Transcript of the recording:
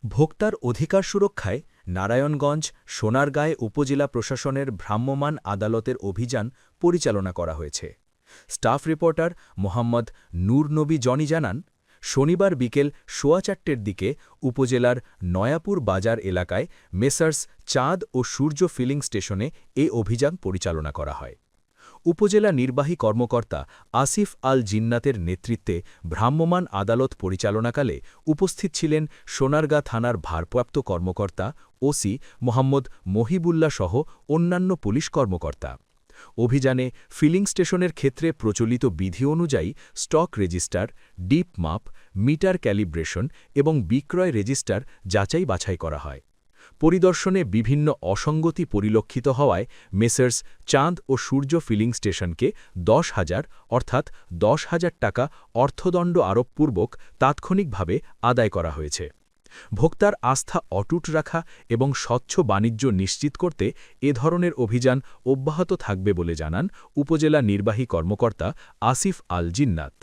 ভোক্তার অধিকার সুরক্ষায় নারায়ণগঞ্জ সোনারগাঁয়ে উপজেলা প্রশাসনের ভ্রাম্যমাণ আদালতের অভিযান পরিচালনা করা হয়েছে। স্টাফ রিপোর্টার মোহাম্মদ নূর নবী জনি জানান, শনিবার বিকেল ৪:৩০টার দিকে উপজেলার নয়াপুর বাজার এলাকায় মেসার্স চাঁদ ও সূর্য ফিলিং স্টেশনে এ অভিযান পরিচালনা করা হয়। উপজেলা নির্বাহী কর্মকর্তা আসিফ আল জিন্নাতের নেতৃত্বে ভ্রাম্যমাণ আদালত পরিচালনাকালে উপস্থিত ছিলেন সোনারগাঁ থানার ভারপ্রাপ্ত কর্মকর্তা ওসি মোহাম্মদ মহিবুল্লাহ সহ অন্যান্য পুলিশ কর্মকর্তা। অভিযানে ফিলিং স্টেশনের ক্ষেত্রে প্রচলিত বিধি অনুযায়ী স্টক রেজিস্টার, ডিপ মাপ, মিটার ক্যালিব্রেশন এবং বিক্রয় রেজিস্টার যাচাই বাছাই করা হয়। পরিদর্শনে বিভিন্ন অসঙ্গতি পরিলক্ষিত হওয়ায় মেসার্স চাঁদ ও সূর্য ফিলিং স্টেশনকে ১০,০০০ অর্থাৎ ১০,০০০ টাকা অর্থদণ্ড আরোপপূর্বক তাৎক্ষণিকভাবে আদায় করা হয়েছে। ভোক্তার আস্থা অটুট রাখা এবং স্বচ্ছ বাণিজ্য নিশ্চিত করতে এ ধরনের অভিযান অব্যাহত থাকবে বলে জানান উপজেলা নির্বাহী কর্মকর্তা আসিফ আল জিন্নাত।